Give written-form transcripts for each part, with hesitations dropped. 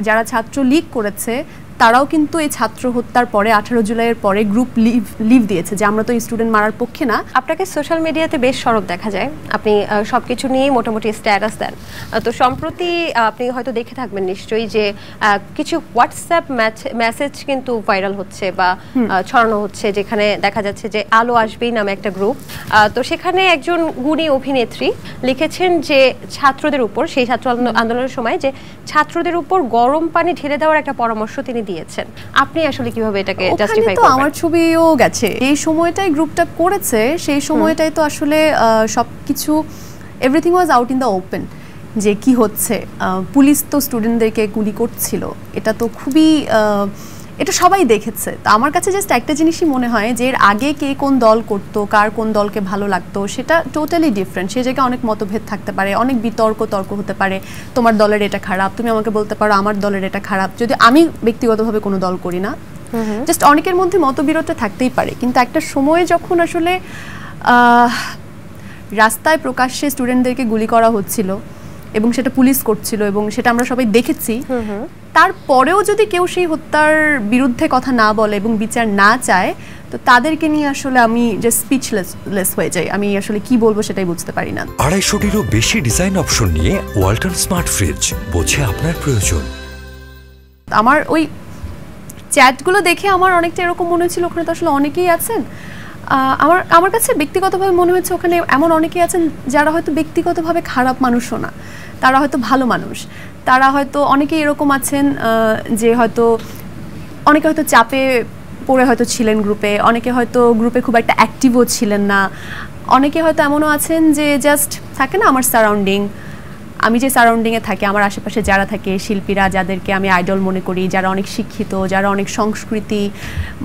যারা ছাত্রলীগ করেছে তারাও কিন্তু এই ছাত্র হত্যার পরে 18 জুলাইয়ের পরে গ্রুপ লিভ দিয়েছে যে আমরা তো স্টুডেন্ট মারার পক্ষে না। আপনাকে সোশ্যাল মিডিয়াতে বেশ সরব দেখা যায়, আপনি সবকিছু নিয়েই মোটামুটি স্ট্যাটাস দেন। তো সম্প্রতি আপনি হয়তো দেখে থাকবেন নিশ্চয়ই যে কিছু হোয়াটসঅ্যাপ মেসেজ কিন্তু ভাইরাল হচ্ছে বা ছড়ানো হচ্ছে, যেখানে দেখা যাচ্ছে যে আলো আসবেই নামে একটা গ্রুপ। তো সেখানে একজন গুণী অভিনেত্রী লিখেছেন যে ছাত্রদের উপর, সেই ছাত্র আন্দোলনের সময় যে ছাত্রদের উপর গরম পানি ঢেলে দেওয়ার একটা পরামর্শ তিনি দিয়েছেন। আপনি আসলে কিভাবে এটাকে জাস্টিফাই করবেন? আমার ছবিও গেছে এই সময়টাই গ্রুপটা করেছে, সেই সময়টাই তো আসলে সবকিছু everything was out in the open যে কি হচ্ছে। পুলিশ তো স্টুডেন্টদেরকে গুলি করছিল, এটা তো খুবই এটা সবাই দেখেছে। তো আমার কাছে জাস্ট একটা জিনিসই মনে হয় যে এর আগে কে কোন দল করতো, কার কোন দলকে ভালো লাগতো সেটা টোটালি ডিফারেন্ট। সেই জায়গায় অনেক মতভেদ থাকতে পারে, অনেক তর্ক হতে পারে। তোমার দলের এটা খারাপ, তুমি আমাকে বলতে পারো আমার দলের এটা খারাপ, যদি আমি ব্যক্তিগতভাবে কোনো দল করি না। জাস্ট অনেকের মধ্যে মতবিরোধ থাকতেই পারে, কিন্তু একটা সময়ে যখন আসলে রাস্তায় প্রকাশ্যে স্টুডেন্টদেরকে গুলি করা হচ্ছিল এবং সেটা পুলিশ করছিল এবং সেটা আমরা সবাই দেখেছি, তারপরেও যদি কেউ সেই হত্যার বিরুদ্ধে কথা না বলে এবং বিচার না চায়, তো তাদেরকে নিয়ে আসলে আমি যে স্পিচলেস হয়ে যাই। আমি আসলে কি বলবো সেটাই বুঝতে পারি না। 250-টিরও বেশি ডিজাইন অপশন নিয়ে ওয়ালটন স্মার্ট ফ্রিজ, বোঝে আপনার প্রয়োজন। আমার ওই চ্যাটগুলো দেখে আমার অনেকটা এরকম মনে হচ্ছিল ওখানে তো আসলে অনেকেই আছেন। আমার কাছে ব্যক্তিগতভাবে মনে হচ্ছে ওখানে এমন অনেকেই আছেন যারা হয়তো ব্যক্তিগতভাবে খারাপ মানুষও না, তারা হয়তো ভালো মানুষ। তারা হয়তো অনেকেই এরকম আছেন যে হয়তো অনেকে হয়তো চাপে পড়ে হয়তো ছিলেন গ্রুপে, অনেকে হয়তো গ্রুপে খুব একটা অ্যাক্টিভও ছিলেন না, অনেকে হয়তো এমনও আছেন যে জাস্ট থাকে না আমার সারাউন্ডিং, আমি যে সারাউন্ডিংয়ে থাকি, আমার আশেপাশে যারা থাকে, শিল্পীরা যাদেরকে আমি আইডল মনে করি, যারা অনেক শিক্ষিত, যারা অনেক সংস্কৃতি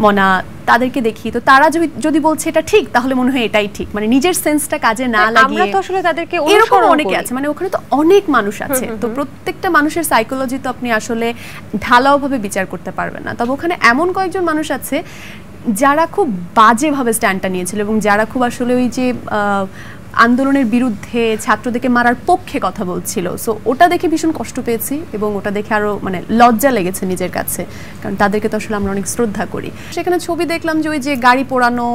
মনা, তাদেরকে দেখি, তো তারা যদি বলছে এটা ঠিক তাহলে মনে হয় এটাই ঠিক, মানে নিজের সেন্সটা কাজে না লাগিয়ে। আমরা তো আসলে তাদেরকে এরকম অনেকে আছে, মানে ওখানে তো অনেক মানুষ আছে, তো প্রত্যেকটা মানুষের সাইকোলজি তো আপনি আসলে ঢালাওভাবে বিচার করতে পারবেন না। তবে ওখানে এমন কয়েকজন মানুষ আছে যারা খুব বাজেভাবে স্ট্যান্ডটা নিয়েছিল এবং যারা খুব আসলে ওই যে আন্দোলনের বিরুদ্ধে ছাত্রদেরকে মারার পক্ষে কথা বলছিল। সো ওটা দেখে ভীষণ কষ্ট পেয়েছি এবং ওটা দেখে আরও মানে লজ্জা লেগেছে নিজের কাছে, কারণ তাদেরকে তো আসলে আমরা অনেক শ্রদ্ধা করি। সেখানে ছবি দেখলাম যে ওই যে গাড়ি পোড়ানো,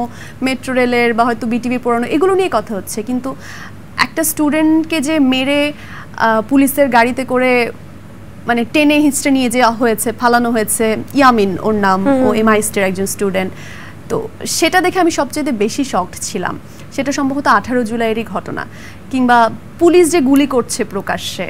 মেট্রো রেলের বা হয়তো বিটিভি পোড়ানো, এগুলো নিয়ে কথা হচ্ছে, কিন্তু একটা স্টুডেন্টকে যে মেরে পুলিশের গাড়িতে করে মানে টেনে হিস্ট্রে নিয়ে যাওয়া হয়েছে, ফালানো হয়েছে, ইয়ামিন ওর নাম, ও এমআইএসটির একজন স্টুডেন্ট, তো সেটা দেখে আমি সবচেয়ে বেশি শকড ছিলাম। সেটা সম্ভবত 18 জুলাইয়েরই ঘটনা। কিংবা পুলিশ যে গুলি করছে প্রকাশ্যে,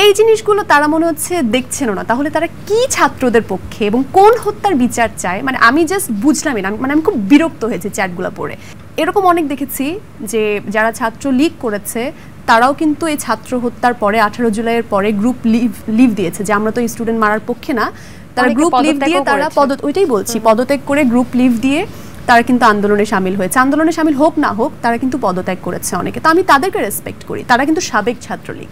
এই জিনিসগুলো তারা মনে হচ্ছে দেখছেন না, তাহলে তারা কি ছাত্রদের পক্ষে এবং কোন হত্যার বিচার চায়, মানে আমি জাস্ট বুঝলামই না। মানে আমি খুব বিরক্ত হয়েছি চ্যাটগুলো পড়ে। এরকম অনেক দেখেছি যে যারা ছাত্রলীগ করেছে তারাও কিন্তু এই ছাত্র হত্যার পরে 18 জুলাইয়ের পরে গ্রুপ লিভ দিয়েছে যে আমরা তো স্টুডেন্ট মারার পক্ষে না। তারা গ্রুপ লিভ দিয়ে তারা ওইটাই বলছি, পদত্যাগ করে গ্রুপ লিভ দিয়ে তারা কিন্তু আন্দোলনে সামিল হয়েছে। আন্দোলনে সামিল হোক না হোক তারা কিন্তু পদত্যাগ করেছে অনেকে, তো আমি তাদেরকে রেসপেক্ট করি, তারা কিন্তু সাবেক ছাত্রলীগ।